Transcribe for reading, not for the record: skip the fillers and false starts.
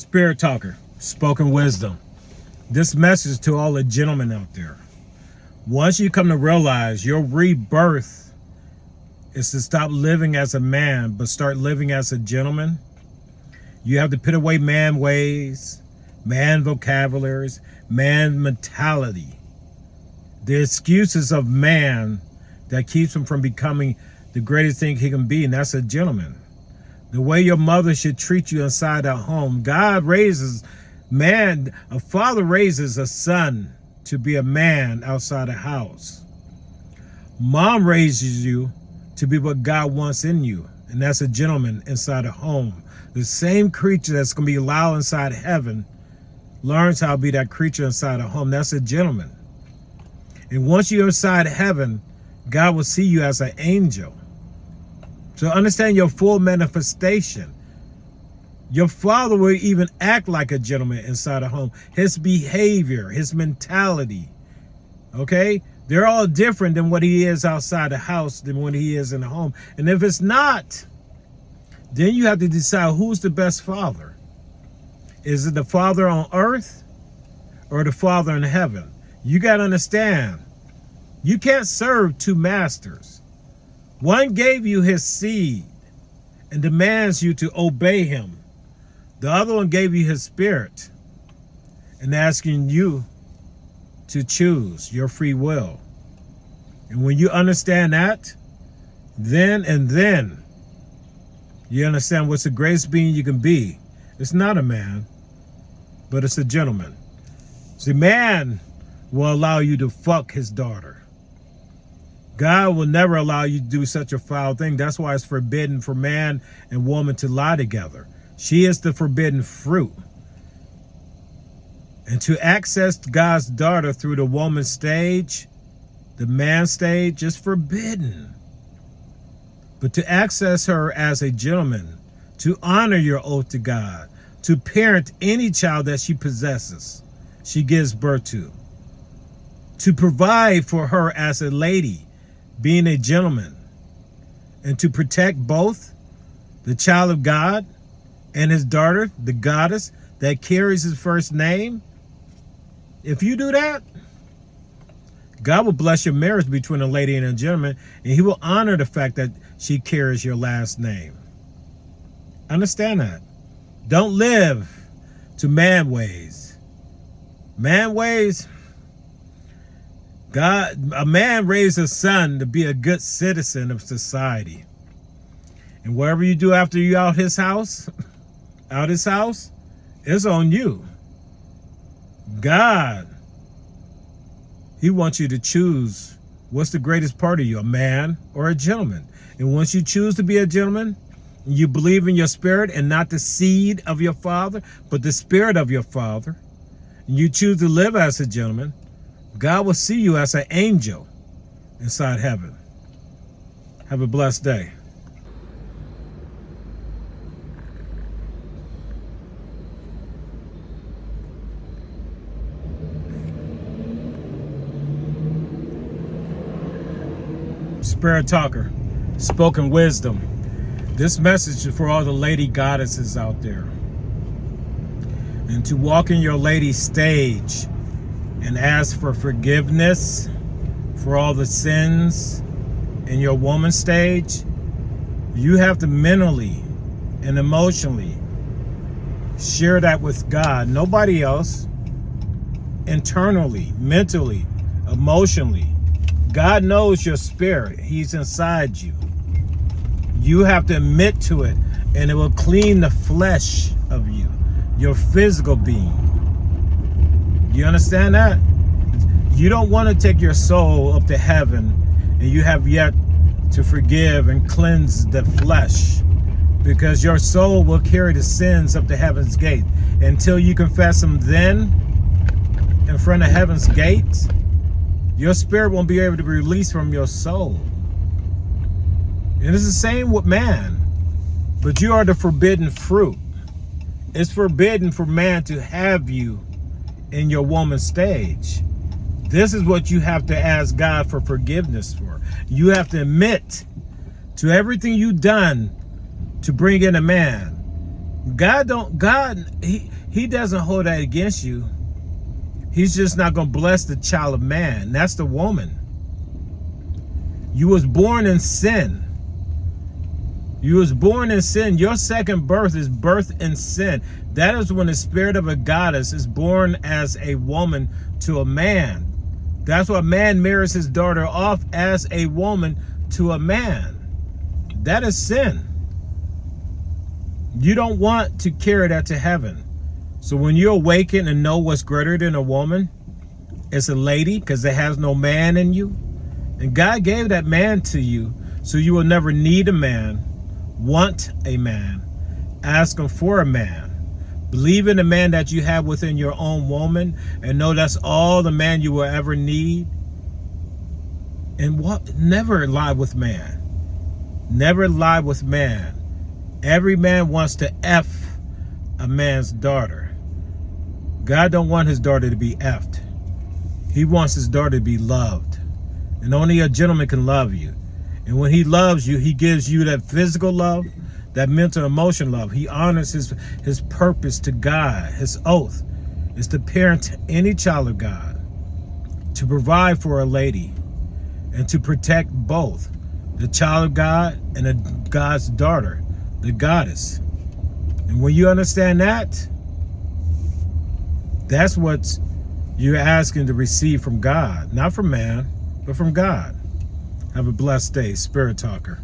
Spirit talker, spoken wisdom. This message to all the gentlemen out there. Once you come to realize your rebirth is to stop living as a man, but start living as a gentleman, you have to put away man ways, man vocabularies, man mentality. The excuses of man that keeps him from becoming the greatest thing he can be, and that's a gentleman. The way your mother should treat you inside that home. God raises man, a father raises a son to be a man outside the house. Mom raises you to be what God wants in you, and that's a gentleman inside a home. The same creature that's going to be allowed inside heaven learns how to be that creature inside a home. That's a gentleman. And once you're inside heaven, God will see you as an angel. So understand your full manifestation. Your father will even act like a gentleman inside a home. His behavior, his mentality, okay? They're all different than what he is outside the house than what he is in the home. And if it's not, then you have to decide who's the best father. Is it the father on earth or the father in heaven? You got to understand, you can't serve two masters. One gave you his seed and demands you to obey him. The other one gave you his spirit and asking you to choose your free will. And when you understand that, then you understand what's the greatest being you can be. It's not a man, but it's a gentleman. See, man will allow you to fuck his daughter. God will never allow you to do such a foul thing. That's why it's forbidden for man and woman to lie together. She is the forbidden fruit. And to access God's daughter through the woman stage, the man stage, is forbidden. But to access her as a gentleman, to honor your oath to God, to parent any child that she possesses, she gives birth to provide for her as a lady, being a gentleman, and to protect both the child of God and his daughter, the goddess that carries his first name. If you do that, God will bless your marriage between a lady and a gentleman, and he will honor the fact that she carries your last name. Understand that. Don't live to man ways. Man ways, a man raised a son to be a good citizen of society. And whatever you do after you out his house, it's on you. God, he wants you to choose what's the greatest part of you, a man or a gentleman. And once you choose to be a gentleman, you believe in your spirit and not the seed of your father, but the spirit of your father, and you choose to live as a gentleman, God will see you as an angel inside heaven. Have a blessed day. Spirit talker, spoken wisdom. This message is for all the lady goddesses out there. And to walk in your lady stage and ask for forgiveness for all the sins in your woman stage, you have to mentally and emotionally share that with God, nobody else. Internally, mentally, emotionally. God knows your spirit. He's inside you. You have to admit to it, and it will clean the flesh of you, your physical being. You understand that? You don't want to take your soul up to heaven and you have yet to forgive and cleanse the flesh, because your soul will carry the sins up to heaven's gate. Until you confess them then in front of heaven's gate, your spirit won't be able to be released from your soul. And it's the same with man, but you are the forbidden fruit. It's forbidden for man to have you in your woman stage. This is what you have to ask God for forgiveness for. You have to admit to everything you've done to bring in a man. He doesn't hold that against you. He's just not going to bless the child of man. That's the woman. You was born in sin. You was born in sin. Your second birth is birth in sin. That is when the spirit of a goddess is born as a woman to a man. That's why man marries his daughter off as a woman to a man. That is sin. You don't want to carry that to heaven. So when you awaken and know what's greater than a woman, it's a lady, because it has no man in you. And God gave that man to you, so you will never need a man, want a man, ask him for a man. Believe in the man that you have within your own woman, and know that's all the man you will ever need. And never lie with man. Never lie with man. Every man wants to F a man's daughter. God don't want his daughter to be effed. He wants his daughter to be loved. And only a gentleman can love you. And when he loves you, he gives you that physical love, that mental, emotional love. He honors his purpose to God. His oath is to parent any child of God, to provide for a lady, and to protect both the child of God and God's daughter, the goddess. And when you understand that, that's what you're asking to receive from God. Not from man, but from God. Have a blessed day, Spirit Talker.